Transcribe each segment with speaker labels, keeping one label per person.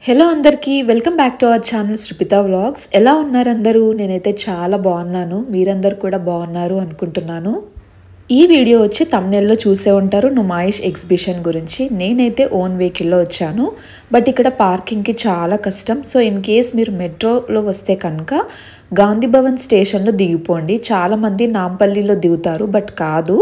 Speaker 1: Hello అందరికీ welcome back to our channel Srupitha vlogs. ఎలా ఉన్నారు అందరూ? నేనైతే చాలా బాగున్నాను. మీరందరూ కూడా బాగున్నారు అనుకుంటున్నాను. ఈ వీడియో వచ్చి తమ్నెల్లో చూసే ఉంటారు నుమాయిష్ ఎగ్జిబిషన్ గురించి. నేనైతే ఓన్ వెహికల్లో వచ్చాను, బట్ ఇక్కడ పార్కింగ్కి చాలా కష్టం. సో ఇన్ కేస్ మీరు మెట్రోలో వస్తే కనుక గాంధీ భవన్ స్టేషన్లో దిగిపోండి. చాలామంది నాంపల్లిలో దిగుతారు, బట్ కాదు,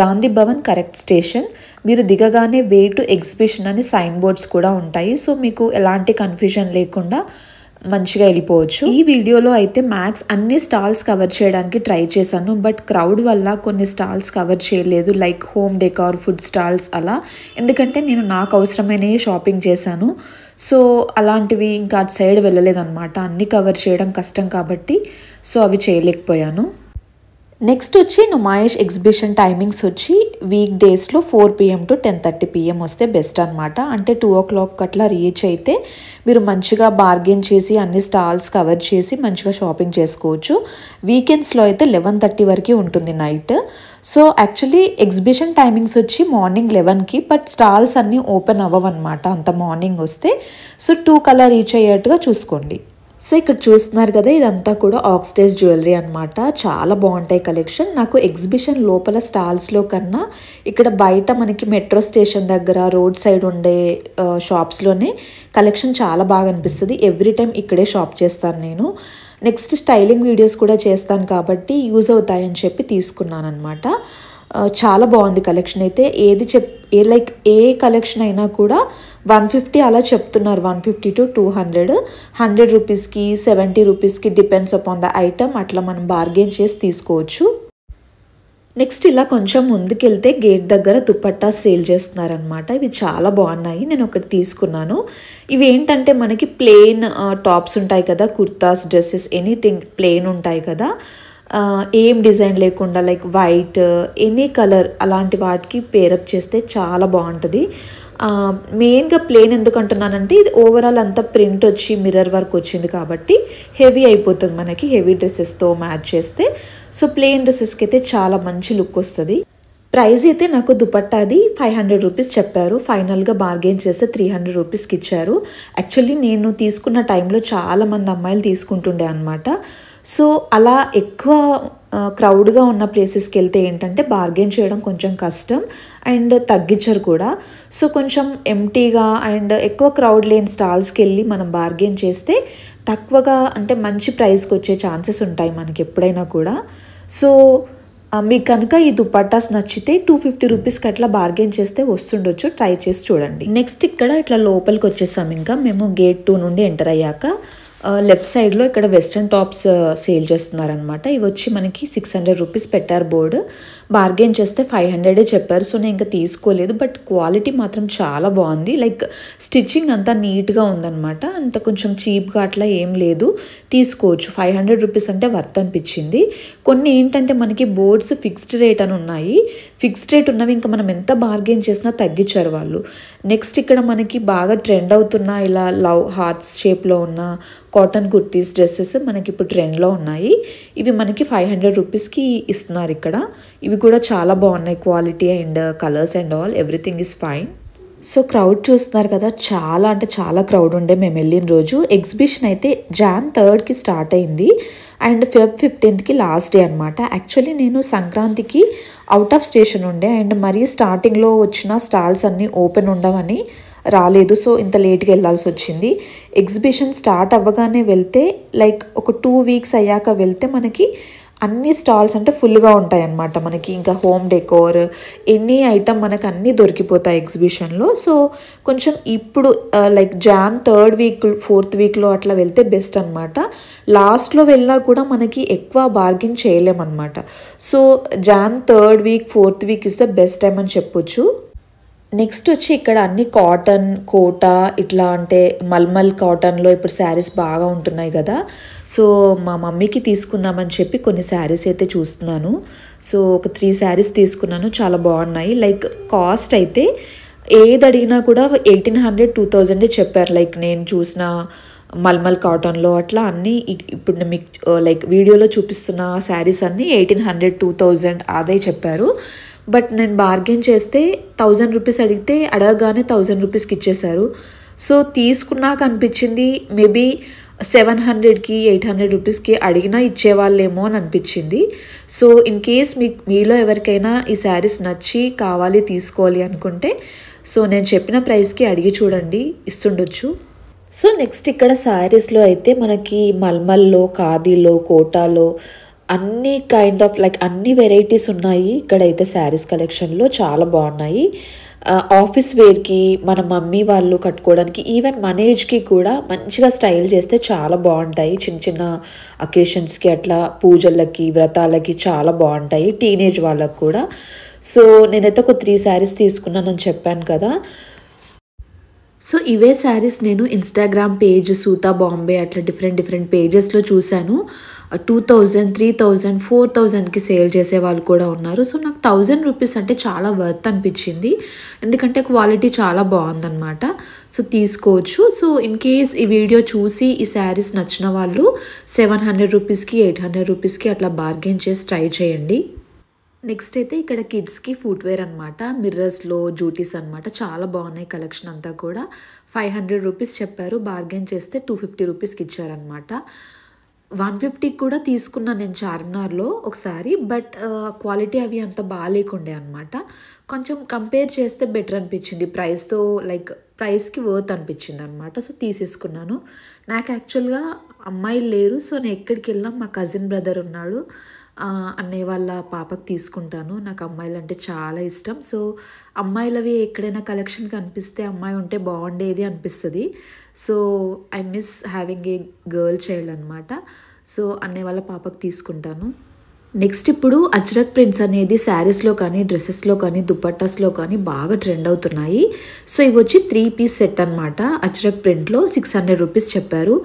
Speaker 1: గాంధీ భవన్ కరెక్ట్ స్టేషన్. మీరు దిగగానే వే టు ఎగ్జిబిషన్ అని సైన్ బోర్డ్స్ కూడా ఉంటాయి. సో మీకు ఎలాంటి కన్ఫ్యూజన్ లేకుండా మంచిగా వెళ్ళిపోవచ్చు. ఈ వీడియోలో అయితే మ్యాక్స్ అన్ని స్టాల్స్ కవర్ చేయడానికి ట్రై చేశాను, బట్ క్రౌడ్ వల్ల కొన్ని స్టాల్స్ కవర్ చేయలేదు, like home decor, food stalls అలా. ఎందుకంటే నేను నాకు అవసరమైనవి షాపింగ్ చేశాను, సో అలాంటివి ఇంకా అటు సైడ్ వెళ్ళలేదన్నమాట. అన్నీ కవర్ చేయడం కష్టం కాబట్టి సో అవి చేయలేకపోయాను. నెక్స్ట్ వచ్చి నుమాయిష్ ఎగ్జిబిషన్ టైమింగ్స్ వచ్చి వీక్ డేస్లో 4 PM to 10:30 PM వస్తే బెస్ట్ అనమాట. అంటే 2 o'clock అట్లా రీచ్ అయితే మీరు మంచిగా బార్గెన్ చేసి అన్ని స్టాల్స్ కవర్ చేసి మంచిగా షాపింగ్ చేసుకోవచ్చు. వీకెండ్స్లో అయితే 11:30 వరకు ఉంటుంది night. So actually exhibition timings వచ్చి మార్నింగ్ 11కి, బట్ స్టాల్స్ అన్నీ ఓపెన్ అవ్వవన్నమాట అంత మార్నింగ్ వస్తే. సో 2 కల్లా రీచ్ అయ్యేట్టుగా చూసుకోండి. సో ఇక్కడ చూస్తున్నారు కదా, ఇదంతా కూడా ఆక్సిడైజ్ జ్యువెలరీ అనమాట. చాలా బాగుంటాయి కలెక్షన్. నాకు ఎగ్జిబిషన్ లోపల స్టాల్స్లో కన్నా ఇక్కడ బయట మనకి మెట్రో స్టేషన్ దగ్గర రోడ్ సైడ్ ఉండే షాప్స్లోనే కలెక్షన్ చాలా బాగా అనిపిస్తుంది. ఎవ్రీ టైం ఇక్కడే షాప్ చేస్తాను నేను. నెక్స్ట్ స్టైలింగ్ వీడియోస్ కూడా చేస్తాను కాబట్టి యూజ్ అవుతాయని చెప్పి తీసుకున్నాను అనమాట. చాలా బాగుంది కలెక్షన్ అయితే. ఏ కలెక్షన్ అయినా కూడా 150 అలా చెప్తున్నారు. 150 to 200, 100 రూపీస్కి 70 రూపీస్కి డిపెండ్స్ అపాన్ ద ఐటమ్. అట్లా మనం బార్గెన్ చేసి తీసుకోవచ్చు. నెక్స్ట్ ఇలా కొంచెం ముందుకెళ్తే గేట్ దగ్గర దుపట్టా సేల్ చేస్తున్నారనమాట. ఇవి చాలా బాగున్నాయి, నేను ఒకటి తీసుకున్నాను. ఇవి ఏంటంటే మనకి ప్లెయిన్ టాప్స్ ఉంటాయి కదా, కుర్తాస్, డ్రెస్సెస్, ఎనీథింగ్ ప్లెయిన్ ఉంటాయి కదా, ఏం డిజైన్ లేకుండా లైక్ వైట్, ఎనీ కలర్ అలాంటి వాటికి పేరప్ చేస్తే చాలా బాగుంటుంది. మెయిన్గా ప్లెయిన్ ఎందుకు అంటున్నానంటే ఇది ఓవరాల్ అంతా ప్రింట్ వచ్చి మిర్రర్ వర్క్ వచ్చింది కాబట్టి హెవీ అయిపోతుంది మనకి హెవీ డ్రెస్సెస్తో మ్యాచ్ చేస్తే. సో ప్లెయిన్ డ్రెస్సెస్కి అయితే చాలా మంచి లుక్ వస్తుంది. ప్రైస్ అయితే నాకు దుపట్టాది 500 రూపీస్ చెప్పారు. ఫైనల్గా బార్గెన్ చేస్తే 300 రూపీస్కి ఇచ్చారు. యాక్చువల్లీ నేను తీసుకున్న టైంలో చాలామంది అమ్మాయిలు తీసుకుంటుండే అనమాట. సో అలా ఎక్కువ క్రౌడ్గా ఉన్న ప్లేసెస్కి వెళ్తే ఏంటంటే బార్గెన్ చేయడం కొంచెం కష్టం అండ్ తగ్గించరు కూడా. సో కొంచెం ఎంటీగా అండ్ ఎక్కువ క్రౌడ్ లేని స్టాల్స్కి వెళ్ళి మనం బార్గెన్ చేస్తే తక్కువగా అంటే మంచి ప్రైస్కి వచ్చే ఛాన్సెస్ ఉంటాయి మనకి ఎప్పుడైనా కూడా. సో మీకు కనుక ఈ దుపట్టాస్ నచ్చితే 250 రూపీస్కి అట్లా బార్గెన్ చేస్తే వస్తుండొచ్చు, ట్రై చేసి చూడండి. నెక్స్ట్ ఇక్కడ ఇట్లా లోపలికి వచ్చేసాం. ఇంకా మేము గేట్ 2 నుండి ఎంటర్ అయ్యాక లెఫ్ట్ సైడ్లో ఇక్కడ వెస్ట్రన్ టాప్స్ సేల్ చేస్తున్నారనమాట. ఇవి వచ్చి మనకి 600 రూపీస్ పెట్టారు బోర్డు. బార్గెన్ చేస్తే 500 చెప్పారు. సో నేను ఇంకా తీసుకోలేదు, బట్ క్వాలిటీ మాత్రం చాలా బాగుంది. లైక్ స్టిచ్చింగ్ అంతా నీట్గా ఉందన్నమాట. అంత కొంచెం చీప్గా అట్లా ఏం లేదు, తీసుకోవచ్చు. 500 రూపీస్ అంటే వర్త్ అనిపించింది. కొన్ని ఏంటంటే మనకి బోర్డ్స్ ఫిక్స్డ్ రేట్ అని ఉన్నాయి. ఫిక్స్డ్ రేట్ ఉన్నవి ఇంకా మనం ఎంత బార్గెన్ చేసినా తగ్గించారు వాళ్ళు. నెక్స్ట్ ఇక్కడ మనకి బాగా ట్రెండ్ అవుతున్న ఇలా లవ్ హార్ట్స్ షేప్లో ఉన్న కాటన్ కుర్తీస్, డ్రెస్సెస్ మనకి ఇప్పుడు ట్రెండ్లో ఉన్నాయి. ఇవి మనకి 500 రూపీస్కి ఇస్తున్నారు ఇక్కడ. ఇవి కూడా చాలా బాగున్నాయి, quality and colours and all everything is fine. So crowd చూస్తున్నారు కదా, చాలా అంటే చాలా క్రౌడ్ ఉండే మేము వెళ్ళిన రోజు. ఎగ్జిబిషన్ అయితే Jan 3కి స్టార్ట్ అయింది అండ్ Feb 15కి లాస్ట్ డే అనమాట. యాక్చువల్లీ నేను సంక్రాంతికి అవుట్ ఆఫ్ స్టేషన్ ఉండే అండ్ మరీ స్టార్టింగ్లో వచ్చిన స్టాల్స్ అన్నీ ఓపెన్ ఉండవని రాలేదు. సో ఇంత లేట్గా వెళ్ళాల్సి వచ్చింది. ఎగ్జిబిషన్ స్టార్ట్ అవ్వగానే వెళ్తే లైక్ ఒక 2 వీక్స్ అయ్యాక వెళ్తే మనకి అన్ని స్టాల్స్ అంటే ఫుల్గా ఉంటాయి అన్నమాట. మనకి ఇంకా హోమ్ డెకోర్ ఎనీ ఐటమ్ మనకు అన్నీ దొరికిపోతాయి ఎగ్జిబిషన్లో. సో కొంచెం ఇప్పుడు like Jan 3rd week 4th వీక్లో అట్లా వెళ్తే బెస్ట్ అనమాట. లాస్ట్లో వెళ్ళినా కూడా మనకి ఎక్కువ బార్గెన్ చేయలేమన్నమాట. So Jan 3rd week 4th week is the best time అని చెప్పొచ్చు. నెక్స్ట్ వచ్చి ఇక్కడ అన్ని కాటన్, కోటా ఇట్లా అంటే మల్మల్ కాటన్లో ఇప్పుడు శారీస్ బాగా ఉంటున్నాయి కదా. సో మా మమ్మీకి తీసుకుందామని చెప్పి కొన్ని శారీస్ అయితే చూస్తున్నాను. సో ఒక 3 శారీస్ తీసుకున్నాను, చాలా బాగున్నాయి. లైక్ కాస్ట్ అయితే ఏది అడిగినా కూడా 1800, 2000 చెప్పారు. లైక్ నేను చూసిన మల్మల్ కాటన్లో అట్లా అన్నీ ఇప్పుడు మీకు లైక్ వీడియోలో చూపిస్తున్న శారీస్ అన్నీ 1800, 2000 అదే చెప్పారు. బట్ నేను బార్గెన్ చేస్తే 1000 రూపీస్ అడిగితే అడగగానే 1000 రూపీస్కి ఇచ్చేశారు. సో తీసుకున్నాక అనిపించింది మేబీ 700కి 800 రూపీస్కి అడిగినా ఇచ్చేవాళ్ళేమో అని అనిపించింది. సో ఇన్ కేస్ మీలో ఎవరికైనా ఈ శారీస్ నచ్చి కావాలి తీసుకోవాలి అనుకుంటే సో నేను చెప్పిన ప్రైస్కి అడిగి చూడండి, ఇస్తుండొచ్చు. సో నెక్స్ట్ ఇక్కడ శారీస్లో అయితే మనకి మల్మల్లో, ఖాదీలో, కోటాలో అన్ని కైండ్ ఆఫ్ లైక్ అన్ని వెరైటీస్ ఉన్నాయి. ఇక్కడైతే శారీస్ కలెక్షన్లో చాలా బాగున్నాయి. ఆఫీస్ వేర్కి, మన మమ్మీ వాళ్ళు కట్టుకోవడానికి, ఈవెన్ మన ఏజ్కి కూడా మంచిగా స్టైల్ చేస్తే చాలా బాగుంటాయి. చిన్న చిన్న అకేషన్స్కి అట్లా పూజలకి, వ్రతాలకి చాలా బాగుంటాయి. టీనేజ్ వాళ్ళకి కూడా. సో నేనైతే ఒక 3 శారీస్ తీసుకున్నానని చెప్పాను కదా. సో ఇవే శారీస్ నేను ఇన్స్టాగ్రామ్ పేజ్ సూతా బాంబే అట్లా డిఫరెంట్ పేజెస్లో చూశాను. 2000, 3000, 4000కి సేల్ చేసే వాళ్ళు కూడా ఉన్నారు. సో నాకు 1000 రూపీస్ అంటే చాలా వర్త్ అనిపించింది, ఎందుకంటే క్వాలిటీ చాలా బాగుందన్నమాట. సో తీసుకోవచ్చు. సో ఇన్ కేస్ ఈ వీడియో చూసి ఈ శారీస్ నచ్చిన వాళ్ళు 700 రూపీస్కి 800 రూపీస్కి అట్లా బార్గెన్ చేసి ట్రై చేయండి. నెక్స్ట్ అయితే ఇక్కడ కిడ్స్కి ఫుట్వేర్ అనమాట, మిర్రర్స్లో జూటీస్ అనమాట. చాలా బాగున్నాయి కలెక్షన్ అంతా కూడా. 500 రూపీస్ చెప్పారు, బార్గెన్ చేస్తే 250 రూపీస్కి ఇచ్చారనమాట. 150కి కూడా తీసుకున్నాను నేను చార్మినార్లో ఒకసారి, బట్ క్వాలిటీ అవి అంత బాగాలేకుండే అనమాట. కొంచెం కంపేర్ చేస్తే బెటర్ అనిపించింది ప్రైస్తో, లైక్ ప్రైస్కి వర్త్ అనిపించింది అనమాట. సో తీసేసుకున్నాను. నాకు యాక్చువల్గా అమ్మాయిలు లేరు, సో నేను ఎక్కడికి వెళ్ళినా మా కజిన్ బ్రదర్ ఉన్నాడు, అన్నయ్య వాళ్ళ పాపకు తీసుకుంటాను. నాకు అమ్మాయిలు అంటే చాలా ఇష్టం. సో అమ్మాయిలవి ఎక్కడైనా కలెక్షన్ కనిపిస్తే అమ్మాయి ఉంటే బాగుండేది అనిపిస్తుంది. So I miss having a girl child అనమాట. సో అన్నయ్య వాళ్ళ పాపకు తీసుకుంటాను. నెక్స్ట్ ఇప్పుడు అజ్రక్ ప్రింట్స్ అనేది శారీస్లో కానీ, డ్రెస్సెస్లో కానీ, దుపట్టాస్లో కానీ బాగా ట్రెండ్ అవుతున్నాయి. సో ఇవి వచ్చి 3 పీస్ సెట్ అనమాట. అజ్రక్ ప్రింట్లో 600 రూపీస్ చెప్పారు.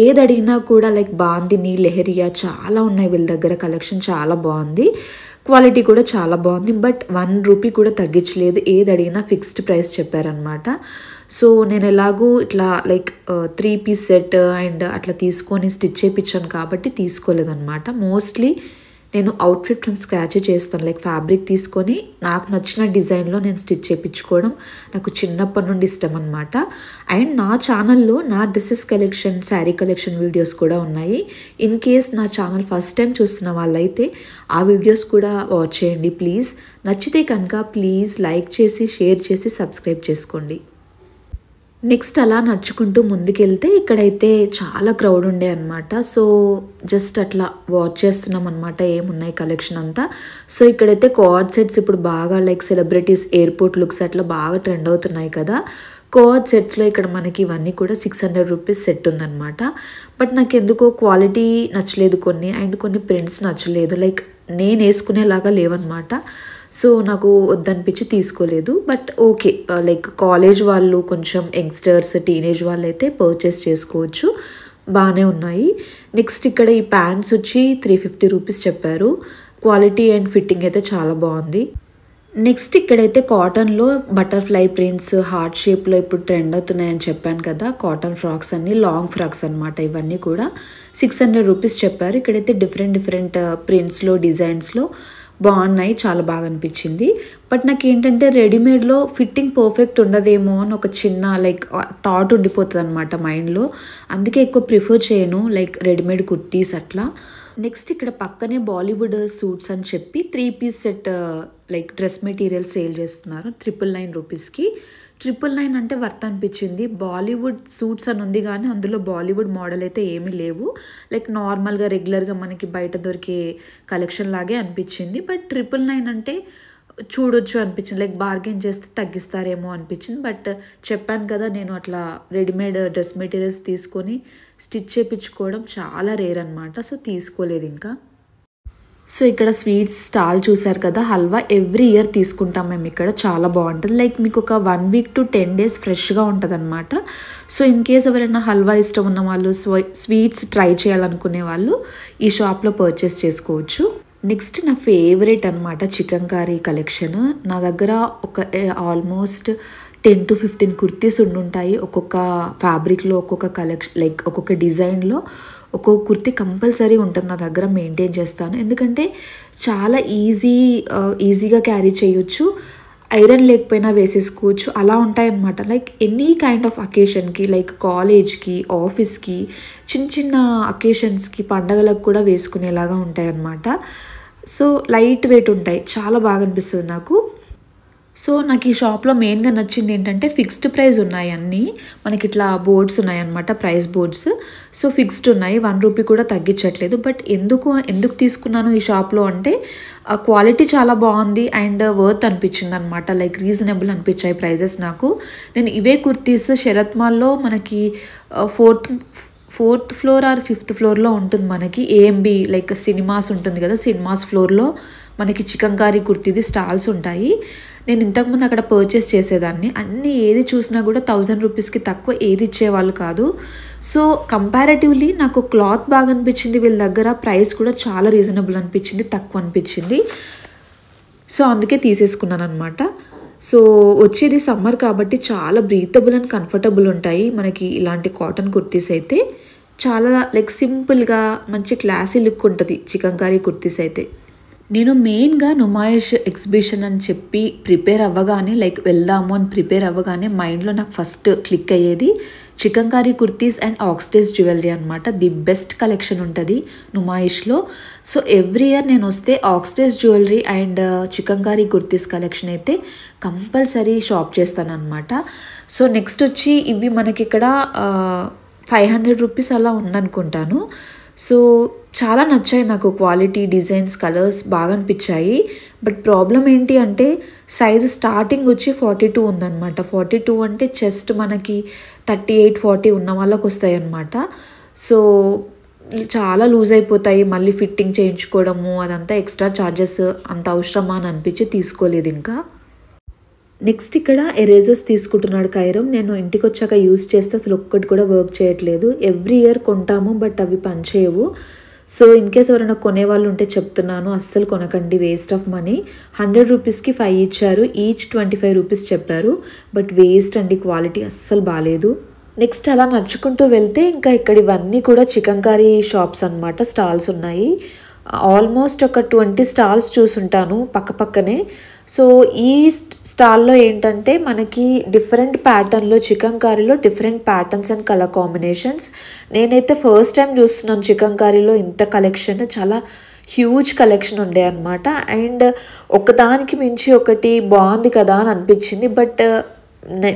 Speaker 1: ఏది అడిగినా కూడా లైక్ బాందిని, లెహరియా చాలా ఉన్నాయి వీళ్ళ దగ్గర. కలెక్షన్ చాలా బాగుంది, క్వాలిటీ కూడా చాలా బాగుంది. బట్ 1 రూపీ కూడా తగ్గించలేదు, ఏది అడిగినా ఫిక్స్డ్ ప్రైస్ చెప్పారనమాట. సో నేను ఎలాగూ ఇట్లా లైక్ 3 పీస్ సెట్ అండ్ అట్లా తీసుకొని స్టిచ్ చేయించాను కాబట్టి తీసుకోలేదన్నమాట. మోస్ట్లీ నేను అవుట్ఫిట్ ఫ్రమ్ స్క్రాచ్ చేస్తాను, లైక్ ఫ్యాబ్రిక్ తీసుకొని నాకు నచ్చిన డిజైన్లో నేను స్టిచ్ చేయించుకోవడం నాకు చిన్నప్పటి నుండి ఇష్టం అనమాట. అండ్ నా ఛానల్లో నా dresses collection, sari collection videos కూడా ఉన్నాయి. ఇన్ కేస్ నా ఛానల్ ఫస్ట్ టైం చూస్తున్న వాళ్ళైతే ఆ వీడియోస్ కూడా వాచ్ చేయండి ప్లీజ్. నచ్చితే కనుక ప్లీజ్ లైక్ చేసి, షేర్ చేసి, సబ్స్క్రైబ్ చేసుకోండి. నెక్స్ట్ అలా నడుచుకుంటూ ముందుకెళ్తే ఇక్కడైతే చాలా క్రౌడ్ ఉండే అనమాట. సో జస్ట్ అట్లా వాచ్ చేస్తున్నాం అనమాట ఏమున్నాయి కలెక్షన్ అంతా. సో ఇక్కడైతే కోఆర్డ్ సెట్స్ ఇప్పుడు బాగా లైక్ సెలబ్రిటీస్ ఎయిర్పోర్ట్ లుక్స్ అట్లా బాగా ట్రెండ్ అవుతున్నాయి కదా. కోఆర్డ్ సెట్స్లో ఇక్కడ మనకి ఇవన్నీ కూడా 600 రూపీస్ సెట్ ఉందన్నమాట. బట్ నాకు ఎందుకో క్వాలిటీ నచ్చలేదు కొన్ని, అండ్ కొన్ని ప్రింట్స్ నచ్చలేదు, లైక్ నేను వేసుకునేలాగా లేవన్నమాట. సో నాకు వద్దనిపించి తీసుకోలేదు. బట్ ఓకే, లైక్ కాలేజ్ వాళ్ళు, కొంచెం యంగ్స్టర్స్, టీనేజ్ వాళ్ళు అయితే పర్చేస్ చేసుకోవచ్చు, బాగానే ఉన్నాయి. నెక్స్ట్ ఇక్కడ ఈ ప్యాంట్స్ వచ్చి 350 రూపీస్ చెప్పారు. క్వాలిటీ అండ్ ఫిట్టింగ్ అయితే చాలా బాగుంది. నెక్స్ట్ ఇక్కడైతే కాటన్లో బటర్ఫ్లై ప్రింట్స్, హార్ట్ షేప్లో ఇప్పుడు ట్రెండ్ అవుతున్నాయని చెప్పాను కదా. కాటన్ ఫ్రాక్స్ అన్ని లాంగ్ ఫ్రాక్స్ అనమాట. ఇవన్నీ కూడా 600 రూపీస్ చెప్పారు. ఇక్కడైతే డిఫరెంట్ ప్రింట్స్లో, డిజైన్స్లో బాగున్నాయి, చాలా బాగా అనిపించింది. బట్ నాకు ఏంటంటే రెడీమేడ్లో ఫిట్టింగ్ పర్ఫెక్ట్ ఉండదేమో అని ఒక చిన్న లైక్ థాట్ ఉండిపోతుంది అనమాట మైండ్లో. అందుకే ఎక్కువ ప్రిఫర్ చేయను లైక్ రెడీమేడ్ కుర్తీస్ అట్లా. నెక్స్ట్ ఇక్కడ పక్కనే బాలీవుడ్ సూట్స్ అని చెప్పి 3 piece set like dress material sale చేస్తున్నారు 999 రూపీస్కి. 999 అంటే వర్త్ అనిపించింది. బాలీవుడ్ సూట్స్ అని ఉంది కానీ అందులో బాలీవుడ్ మోడల్ అయితే ఏమీ లేవు, లైక్ నార్మల్గా రెగ్యులర్గా మనకి బయట దొరికే కలెక్షన్ లాగే అనిపించింది. బట్ 999 అంటే చూడొచ్చు అనిపించింది, లైక్ బార్గెన్ చేస్తే తగ్గిస్తారేమో అనిపించింది. బట్ చెప్పాను కదా, నేను అట్లా రెడీమేడ్ డ్రెస్ మెటీరియల్స్ తీసుకొని స్టిచ్ చేయించుకోవడం చాలా రేర్ అనమాట. సో తీసుకోలేదు ఇంకా. సో ఇక్కడ స్వీట్స్ స్టాల్ చూసారు కదా, హల్వా ఎవ్రీ ఇయర్ తీసుకుంటాం మేము ఇక్కడ, చాలా బాగుంటుంది. లైక్ మీకు ఒక 1 వీక్ to 10 days ఫ్రెష్గా ఉంటుంది అనమాట. సో ఇన్ కేస్ ఎవరైనా హల్వా ఇష్టం ఉన్న వాళ్ళు, స్వీట్స్ ట్రై చేయాలనుకునే వాళ్ళు ఈ షాప్లో పర్చేస్ చేసుకోవచ్చు. నెక్స్ట్ నా ఫేవరెట్ అనమాట చికెన్ కర్రీ కలెక్షన్. నా దగ్గర ఒక ఆల్మోస్ట్ 10 to 15 కుర్తీస్ ఉండుంటాయి. ఒక్కొక్క ఫ్యాబ్రిక్లో, ఒక్కొక్క కలెక్షన్, లైక్ ఒక్కొక్క డిజైన్లో ఒక్కొక్క కుర్తీ కంపల్సరీ ఉంటుంది నా దగ్గర, మెయింటైన్ చేస్తాను. ఎందుకంటే చాలా ఈజీగా క్యారీ చేయొచ్చు. ఐరన్ లేకపోయినా వేసేసుకోవచ్చు, అలా ఉంటాయన్నమాట. లైక్ ఎనీ కైండ్ ఆఫ్ అకేషన్కి, లైక్ కాలేజ్కి, ఆఫీస్కి, చిన్న చిన్న అకేషన్స్కి, పండగలకు కూడా వేసుకునేలాగా ఉంటాయన్నమాట. సో లైట్ వెయిట్ ఉంటాయి, చాలా బాగా అనిపిస్తుంది నాకు. సో నాకు ఈ షాప్లో మెయిన్గా నచ్చింది ఏంటంటే ఫిక్స్డ్ ప్రైస్ ఉన్నాయి అన్నీ. మనకి ఇట్లా బోర్డ్స్ ఉన్నాయన్నమాట, ప్రైస్ బోర్డ్స్. సో ఫిక్స్డ్ ఉన్నాయి, 1 రూపీ కూడా తగ్గించట్లేదు. బట్ ఎందుకు తీసుకున్నాను ఈ షాప్లో అంటే క్వాలిటీ చాలా బాగుంది అండ్ వర్త్ అనిపించింది అనమాట. లైక్ రీజనబుల్ అనిపించాయి ప్రైజెస్ నాకు. నేను ఇవే కుర్తీస్ శరత్ మాల్లో మనకి ఫోర్త్ ఫ్లోర్ ఆర్ 5th ఫ్లోర్లో ఉంటుంది మనకి. ఏఎంబి లైక్ సినిమాస్ ఉంటుంది కదా, సినిమాస్ ఫ్లోర్లో మనకి చికంకారీ కుర్తీది స్టాల్స్ ఉంటాయి. నేను ఇంతకుముందు అక్కడ పర్చేస్ చేసేదాన్ని. అన్నీ ఏది చూసినా కూడా 1000 రూపీస్కి తక్కువ ఏది ఇచ్చేవాళ్ళు కాదు. సో కంపారేటివ్లీ నాకు క్లాత్ బాగా అనిపించింది వీళ్ళ దగ్గర, ప్రైస్ కూడా చాలా రీజనబుల్ అనిపించింది, తక్కువ అనిపించింది. సో అందుకే తీసేసుకున్నాను అనమాట. సో వచ్చేది సమ్మర్ కాబట్టి చాలా బ్రీతబుల్ అండ్ కంఫర్టబుల్ ఉంటాయి మనకి ఇలాంటి కాటన్ కుర్తీస్ అయితే. చాలా లైక్ సింపుల్గా మంచి క్లాసీ లుక్ ఉంటుంది చికంకారీ కుర్తీస్ అయితే. నేను మెయిన్గా నుమాయిష్ ఎగ్జిబిషన్ అని చెప్పి ప్రిపేర్ అవ్వగానే, లైక్ వెళ్దాము అని ప్రిపేర్ అవ్వగానే మైండ్లో నాకు ఫస్ట్ క్లిక్ అయ్యేది chikankari kurtis and oxidise jewellery అనమాట. ది బెస్ట్ కలెక్షన్ ఉంటుంది నుమాయిష్లో. సో ఎవ్రీ ఇయర్ నేను వస్తే oxidise jewellery and chikankari kurtis collection అయితే కంపల్సరీ షాప్ చేస్తానన్నమాట. సో నెక్స్ట్ వచ్చి ఇవి మనకి ఇక్కడ 500 రూపీస్ అలా ఉందనుకుంటాను. సో చాలా నచ్చాయి నాకు, క్వాలిటీ, డిజైన్స్, కలర్స్ బాగా అనిపించాయి. బట్ ప్రాబ్లం ఏంటి అంటే సైజ్ స్టార్టింగ్ వచ్చి 42 ఉందన్నమాట. 42 అంటే చెస్ట్ మనకి 38-40 ఉన్న వాళ్ళకి వస్తాయి అన్నమాట. సో చాలా లూజ్ అయిపోతాయి, మళ్ళీ ఫిట్టింగ్ చేయించుకోవడము అదంతా ఎక్స్ట్రా ఛార్జెస్, అంత అవసరమా అని అనిపించి తీసుకోలేదు ఇంకా. నెక్స్ట్ ఇక్కడ ఎరేజర్స్ తీసుకుంటున్నాడు కైరం. నేను ఇంటికి వచ్చాక యూస్ చేస్తే అసలు ఒక్కటి కూడా వర్క్ చేయట్లేదు. ఎవ్రీ ఇయర్ కొంటాము బట్ అవి పనిచేయవు. సో ఇన్ కేస్ ఎవరైనా కొనేవాళ్ళు ఉంటే చెప్తున్నాను, అస్సలు కొనకండి, వేస్ట్ ఆఫ్ మనీ. 100 రూపీస్కి 5 ఇచ్చారు, ఈచ్ 25 రూపీస్ చెప్పారు. బట్ వేస్ట్ అండి, క్వాలిటీ అస్సలు బాగాలేదు. నెక్స్ట్ అలా నడుచుకుంటూ వెళ్తే ఇంకా ఇక్కడ ఇవన్నీ కూడా చికంకారీ షాప్స్ అనమాట, స్టాల్స్ ఉన్నాయి. ఆల్మోస్ట్ ఒక 20 స్టాల్స్ చూసుంటాను పక్కనే. సో ఈ స్టాల్లో ఏంటంటే మనకి డిఫరెంట్ ప్యాటర్న్లో, చికంకారీలో different patterns and colour combinations. నేనైతే ఫస్ట్ టైం చూస్తున్నాను చికంకారీలో ఇంత కలెక్షన్, చాలా హ్యూజ్ కలెక్షన్ ఉండే అనమాట. అండ్ ఒకదానికి మించి ఒకటి బాగుంది కదా అని అనిపించింది. బట్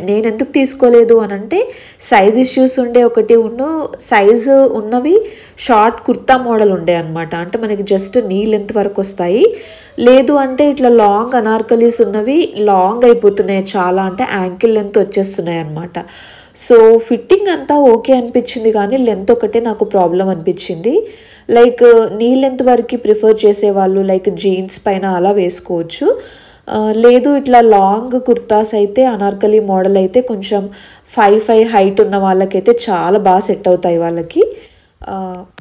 Speaker 1: నేను ఎందుకు తీసుకోలేదు అని అంటే సైజ్ ఇష్యూస్ ఉండే ఒకటి, సైజు ఉన్నవి షార్ట్ కుర్తా మోడల్ ఉండే అనమాట. అంటే మనకి జస్ట్ నీ లెంత్ వరకు వస్తాయి. లేదు అంటే ఇట్లా లాంగ్ అనార్కలీస్ ఉన్నవి లాంగ్ అయిపోతున్నాయి చాలా, అంటే యాంకిల్ లెంత్ వచ్చేస్తున్నాయి అనమాట. సో ఫిట్టింగ్ అంతా ఓకే అనిపించింది కానీ లెంత్ ఒకటే నాకు ప్రాబ్లం అనిపించింది. లైక్ నీ లెంత్ వరకు ప్రిఫర్ చేసేవాళ్ళు లైక్ జీన్స్ పైన అలా వేసుకోవచ్చు. లేదు ఇట్లా లాంగ్ కుర్తాస్ అయితే అనార్కలి మోడల్ అయితే కొంచెం 5'5" హైట్ ఉన్న వాళ్ళకైతే చాలా బాగా సెట్ అవుతాయి వాళ్ళకి.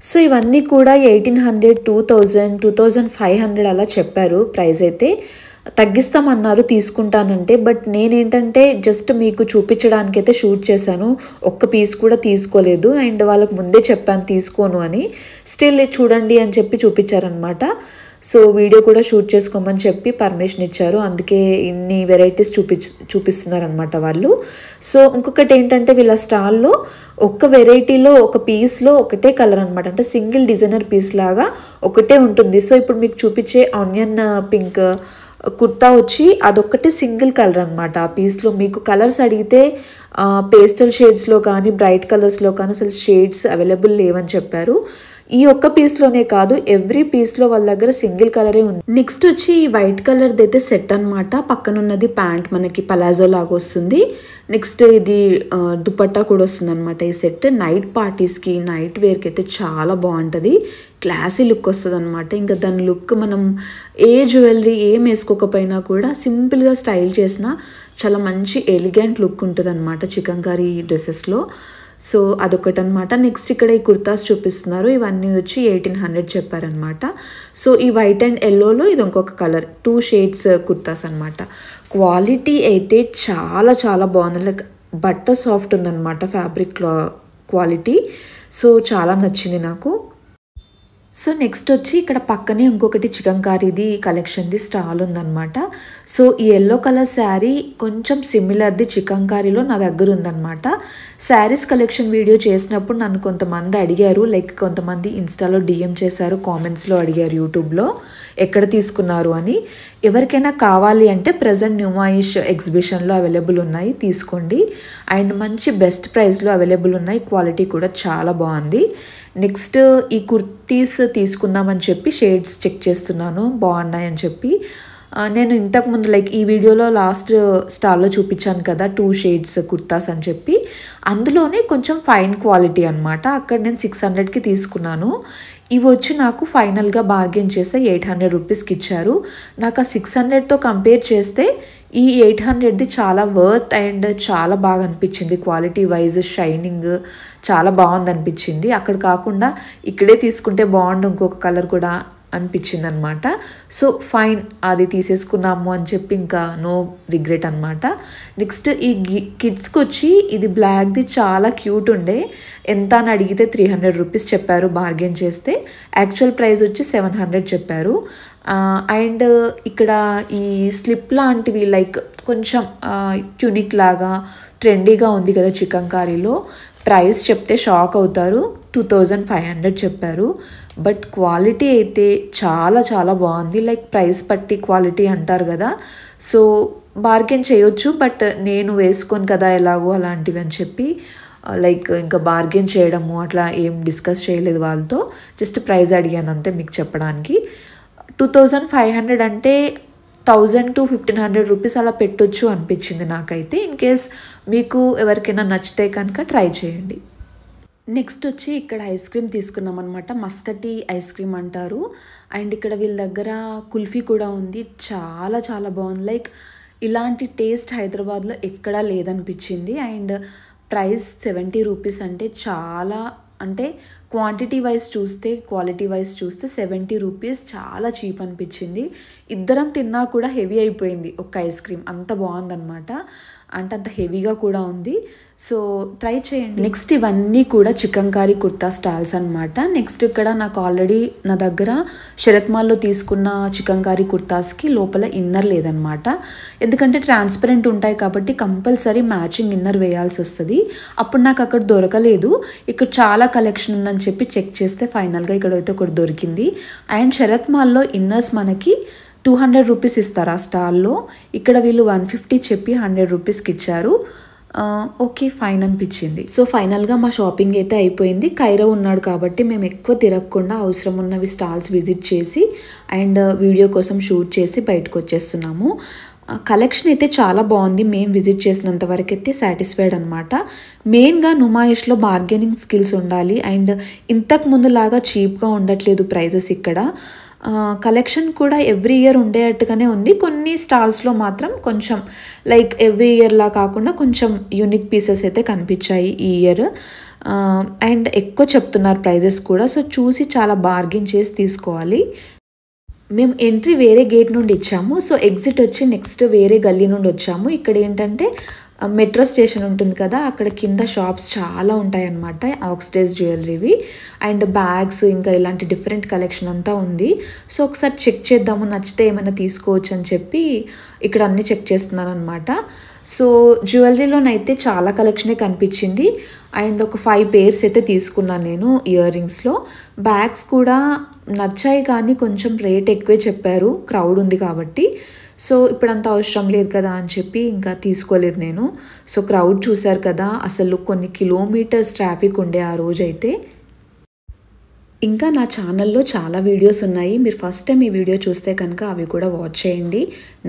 Speaker 1: సో ఇవన్నీ కూడా 1800, 2000, 2500 అలా చెప్పారు ప్రైస్ అయితే. తగ్గిస్తామన్నారు తీసుకుంటానంటే. బట్ నేనేంటంటే జస్ట్ మీకు చూపించడానికి అయితే షూట్ చేశాను, ఒక్క పీస్ కూడా తీసుకోలేదు. అండ్ వాళ్ళకి ముందే చెప్పాను తీసుకోను అని. స్టిల్ చూడండి అని చెప్పి చూపించారనమాట. సో వీడియో కూడా షూట్ చేసుకోమని చెప్పి పర్మిషన్ ఇచ్చారు, అందుకే ఇన్ని వెరైటీస్ చూపిస్తున్నారనమాట వాళ్ళు. సో ఇంకొకటి ఏంటంటే వీళ్ళ స్టాల్లో ఒక్క వెరైటీలో ఒక పీస్లో ఒకటే కలర్ అనమాట, అంటే సింగిల్ డిజైనర్ పీస్ లాగా ఒకటే ఉంటుంది. సో ఇప్పుడు మీకు చూపించే ఆనియన్ పింక్ కుర్తా వచ్చి అదొక్కటే సింగిల్ కలర్ అనమాట. ఆ పీస్లో మీకు కలర్స్ అడిగితే పేస్టల్ షేడ్స్లో కానీ బ్రైట్ కలర్స్లో కానీ అసలు షేడ్స్ అవైలబుల్ లేవని చెప్పారు. ఈ ఒక్క పీస్లోనే కాదు, ఎవ్రీ పీస్లో వాళ్ళ దగ్గర సింగిల్ కలరే ఉంది. నెక్స్ట్ వచ్చి వైట్ కలర్ది అయితే సెట్ అనమాట. పక్కన ఉన్నది ప్యాంట్ మనకి పలాజో లాగా వస్తుంది. నెక్స్ట్ ఇది దుపట్టా కూడా వస్తుంది అనమాట. ఈ సెట్ నైట్ పార్టీస్కి, నైట్ వేర్కి అయితే చాలా బాగుంటుంది, క్లాసీ లుక్ వస్తుంది అనమాట. ఇంకా దాని లుక్ మనం ఏ జ్యువెలరీ ఏం వేసుకోకపోయినా కూడా సింపుల్గా స్టైల్ చేసినా చాలా మంచి ఎలిగెంట్ లుక్ ఉంటుంది అనమాట చికంకారీ డ్రెస్సెస్లో. సో అదొకటి అనమాట. నెక్స్ట్ ఇక్కడ ఈ కుర్తాస్ చూపిస్తున్నారు, ఇవన్నీ వచ్చి 1800 చెప్పారనమాట. సో ఈ వైట్ అండ్ ఎల్లోలో ఇది ఇంకొక కలర్, 2 షేడ్స్ కుర్తాస్ అనమాట. క్వాలిటీ అయితే చాలా చాలా బాగుంది, లైక్ బట్ట సాఫ్ట్ ఉందన్నమాట ఫ్యాబ్రిక్ క్వాలిటీ. సో చాలా నచ్చింది నాకు. సో నెక్స్ట్ వచ్చి ఇక్కడ పక్కనే ఇంకొకటి చికంకారీది కలెక్షన్ది స్టాల్ ఉందన్నమాట. సో ఈ ఎల్లో కలర్ శారీ కొంచెం సిమిలర్ది చికంకారీలో నా దగ్గర ఉందన్నమాట. శారీస్ కలెక్షన్ వీడియో చేసినప్పుడు నన్ను కొంతమంది అడిగారు, లైక్ కొంతమంది ఇన్స్టాలో డిఎం చేశారు, కామెంట్స్లో అడిగారు యూట్యూబ్లో ఎక్కడ తీసుకున్నారు అని. ఎవరికైనా కావాలి అంటే ప్రజెంట్ న్యూమాయిష్ ఎగ్జిబిషన్లో అవైలబుల్ ఉన్నాయి, తీసుకోండి. అండ్ మంచి బెస్ట్ ప్రైస్లో అవైలబుల్ ఉన్నాయి, క్వాలిటీ కూడా చాలా బాగుంది. నెక్స్ట్ ఈ కుర్తీస్ తీసుకుందామని చెప్పి షేడ్స్ చెక్ చేస్తున్నాను బాగున్నాయని చెప్పి. నేను ఇంతకుముందు లైక్ ఈ వీడియోలో లాస్ట్ స్టాల్లో చూపించాను కదా 2 షేడ్స్ కుర్తాస్ అని చెప్పి, అందులోనే కొంచెం ఫైన్ క్వాలిటీ అనమాట. అక్కడ నేను 600కి తీసుకున్నాను. ఇవి వచ్చి నాకు ఫైనల్గా బార్గెన్ చేస్తే 800 రూపీస్కి ఇచ్చారు. నాకు ఆ 600తో కంపేర్ చేస్తే ఈ 800ది చాలా వర్త్ అండ్ చాలా బాగా అనిపించింది. క్వాలిటీ వైజ్ షైనింగ్ చాలా బాగుంది అనిపించింది. అక్కడ కాకుండా ఇక్కడే తీసుకుంటే బాగుండు ఇంకొక కలర్ కూడా అనిపించింది అనమాట. సో ఫైన్, అది తీసేసుకున్నాము అని చెప్పి ఇంకా నో రిగ్రెట్ అనమాట. నెక్స్ట్ ఈ కిడ్స్కి వచ్చి ఇది బ్లాక్ది చాలా క్యూట్ ఉండే. ఎంత అని అడిగితే 300 రూపీస్ చెప్పారు బార్గెన్ చేస్తే. యాక్చువల్ ప్రైస్ వచ్చి 700 చెప్పారు. అండ్ ఇక్కడ ఈ స్లిప్ లాంటివి లైక్ కొంచెం ట్యూనిక్ లాగా ట్రెండీగా ఉంది కదా చికంకారీలో. ప్రైస్ చెప్తే షాక్ అవుతారు, 2500 చెప్పారు. బట్ క్వాలిటీ అయితే చాలా చాలా బాగుంది. లైక్ ప్రైస్ పట్టి క్వాలిటీ అంటారు కదా, సో బార్గెన్ చేయొచ్చు. బట్ నేను వేసుకోను కదా ఎలాగో అలాంటివి అని చెప్పి లైక్ ఇంకా బార్గెన్ చేయడము అట్లా ఏం డిస్కస్ చేయలేదు వాళ్ళతో. జస్ట్ ప్రైస్ అడిగాను అంతే మీకు చెప్పడానికి. 2500 అంటే 1000 to 1500 రూపీస్ అలా పెట్టొచ్చు అనిపించింది నాకైతే. ఇన్ కేస్ మీకు ఎవరికైనా నచ్చితే కనుక ట్రై చేయండి. నెక్స్ట్ వచ్చి ఇక్కడ ఐస్ క్రీమ్ తీసుకున్నాం అనమాట. మస్కటీ ఐస్ క్రీమ్ అంటారు. అండ్ ఇక్కడ వీళ్ళ దగ్గర కుల్ఫీ కూడా ఉంది, చాలా చాలా బాగుంది. లైక్ ఇలాంటి టేస్ట్ హైదరాబాద్లో ఎక్కడా లేదనిపించింది. అండ్ ప్రైస్ 70 రూపీస్ అంటే చాలా, అంటే క్వాంటిటీ వైజ్ చూస్తే క్వాలిటీ వైజ్ చూస్తే 70 రూపీస్ చాలా చీప్ అనిపించింది. ఇద్దరం తిన్నా కూడా హెవీ అయిపోయింది ఒక ఐస్ క్రీమ్, అంత బాగుందన్నమాట. అంటే అంత హెవీగా కూడా ఉంది. సో ట్రై చేయండి. నెక్స్ట్ ఇవన్నీ కూడా చికంకారీ కుర్తా స్టాల్స్ అనమాట. నెక్స్ట్ ఇక్కడ నాకు ఆల్రెడీ నా దగ్గర శరత్ మాల్లో తీసుకున్న చికంకారీ కుర్తాస్కి లోపల ఇన్నర్ లేదనమాట. ఎందుకంటే ట్రాన్స్పరెంట్ ఉంటాయి కాబట్టి కంపల్సరీ మ్యాచింగ్ ఇన్నర్ వేయాల్సి వస్తుంది. అప్పుడు నాకు అక్కడ దొరకలేదు. ఇక్కడ చాలా కలెక్షన్ ఉందని చెప్పి చెక్ చేస్తే ఫైనల్గా ఇక్కడ అయితే ఒకటి దొరికింది. అండ్ శరత్ మాల్లో ఇన్నర్స్ మనకి 200 రూపీస్ ఇస్తారు ఆ స్టాల్లో. ఇక్కడ వీళ్ళు 150 చెప్పి 100 రూపీస్కి ఇచ్చారు. ఓకే ఫైన్ అనిపించింది. సో ఫైనల్గా మా షాపింగ్ అయితే అయిపోయింది. కైరవ్ ఉన్నాడు కాబట్టి మేము ఎక్కువ తిరగకుండా అవసరం ఉన్నవి స్టాల్స్ విజిట్ చేసి అండ్ వీడియో కోసం షూట్ చేసి బయటకు వచ్చేస్తున్నాము. కలెక్షన్ అయితే చాలా బాగుంది. మేము విజిట్ చేసినంత వరకు అయితే సాటిస్ఫైడ్ అనమాట. మెయిన్గా నుమాయిష్లో బార్గెనింగ్ స్కిల్స్ ఉండాలి. అండ్ ఇంతకు ముందులాగా చీప్గా ఉండట్లేదు ప్రైజెస్ ఇక్కడ. కలెక్షన్ కూడా ఎవ్రీ ఇయర్ ఉండేటట్టుగానే ఉంది. కొన్ని స్టాల్స్లో మాత్రం కొంచెం లైక్ ఎవ్రీ ఇయర్లా కాకుండా కొంచెం యూనిక్ పీసెస్ అయితే కనిపించాయి ఈ ఇయర్. అండ్ ఎక్కువ చెప్తున్నారు ప్రైజెస్ కూడా. సో చూసి చాలా బార్గెన్ చేసి తీసుకోవాలి. మేము ఎంట్రీ వేరే గేట్ నుండి ఇచ్చాము. సో ఎగ్జిట్ వచ్చి నెక్స్ట్ వేరే గల్లీ నుండి వచ్చాము. ఇక్కడ ఏంటంటే మెట్రో స్టేషన్ ఉంటుంది కదా, అక్కడ కింద షాప్స్ చాలా ఉంటాయి అన్నమాట. ఆక్సిడైజ్ జ్యువెలరీవి అండ్ బ్యాగ్స్ ఇంకా ఇలాంటి డిఫరెంట్ కలెక్షన్ అంతా ఉంది. సో ఒకసారి చెక్ చేద్దాము, నచ్చితే ఏమైనా తీసుకోవచ్చు అని చెప్పి ఇక్కడ అన్నీ చెక్ చేస్తున్నాను అనమాట. సో జ్యువెలరీలోనైతే చాలా కలెక్షనే కనిపించింది. అండ్ ఒక 5 పేర్స్ అయితే తీసుకున్నాను నేను ఇయర్ రింగ్స్లో. బ్యాగ్స్ కూడా నచ్చాయి కానీ కొంచెం రేట్ ఎక్కువే చెప్పారు, క్రౌడ్ ఉంది కాబట్టి. సో ఇప్పుడంత అవసరం లేదు కదా అని చెప్పి ఇంకా తీసుకోలేదు నేను. సో క్రౌడ్ చూశారు కదా, అసలు కొన్ని కిలోమీటర్స్ ట్రాఫిక్ ఉండే ఆ రోజైతే. ఇంకా నా ఛానల్లో చాలా వీడియోస్ ఉన్నాయి. మీరు ఫస్ట్ టైం ఈ వీడియో చూస్తే కనుక అవి కూడా వాచ్ చేయండి.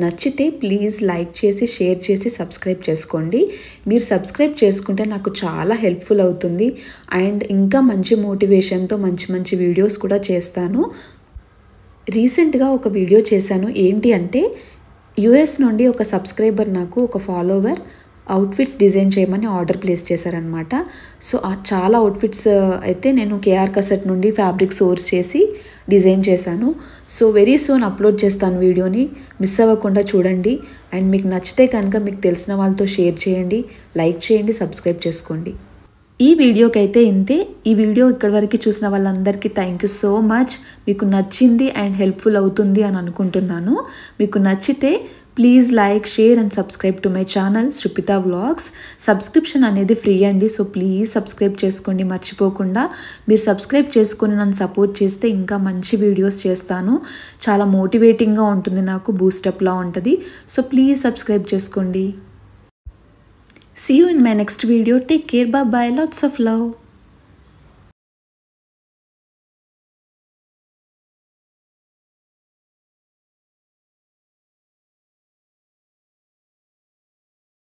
Speaker 1: నచ్చితే ప్లీజ్ లైక్ చేసి షేర్ చేసి సబ్స్క్రైబ్ చేసుకోండి. మీరు సబ్స్క్రైబ్ చేసుకుంటే నాకు చాలా హెల్ప్ఫుల్ అవుతుంది. అండ్ ఇంకా మంచి మోటివేషన్తో మంచి మంచి వీడియోస్ కూడా చేస్తాను. రీసెంట్గా ఒక వీడియో చేశాను. ఏంటి అంటే యుఎస్ నుండి ఒక సబ్స్క్రైబర్ నాకు ఒక ఫాలోవర్ అవుట్ఫిట్స్ డిజైన్ చేయమని ఆర్డర్ ప్లేస్ చేశారనమాట. సో చాలా అవుట్ఫిట్స్ అయితే నేను కేఆర్ కసెట్ నుండి ఫ్యాబ్రిక్ సోర్స్ చేసి డిజైన్ చేశాను. సో వెరీ సూన్ అప్లోడ్ చేస్తాను వీడియోని, మిస్ అవ్వకుండా చూడండి. అండ్ మీకు నచ్చితే కనుక మీకు తెలిసిన వాళ్ళతో షేర్ చేయండి, లైక్ చేయండి, సబ్స్క్రైబ్ చేసుకోండి. ఈ వీడియోకైతే ఇంతే. ఈ వీడియో ఇక్కడి వరకు చూసిన వాళ్ళందరికీ థ్యాంక్ యూ సో మచ్. మీకు నచ్చింది అండ్ హెల్ప్ఫుల్ అవుతుంది అని అనుకుంటున్నాను. మీకు నచ్చితే please like, share and subscribe to my channel Srupitha vlogs. Subscription అనేది ఫ్రీ అండి, సో ప్లీజ్ సబ్స్క్రైబ్ చేసుకోండి మర్చిపోకుండా. మీరు సబ్స్క్రైబ్ చేసుకొని నన్ను సపోర్ట్ చేస్తే ఇంకా మంచి వీడియోస్ చేస్తాను. చాలా మోటివేటింగ్గా ఉంటుంది, నాకు బూస్టప్లా ఉంటుంది. సో ప్లీజ్ సబ్స్క్రైబ్ చేసుకోండి. See you in my next video. Take care. Bye bye. Lots of love.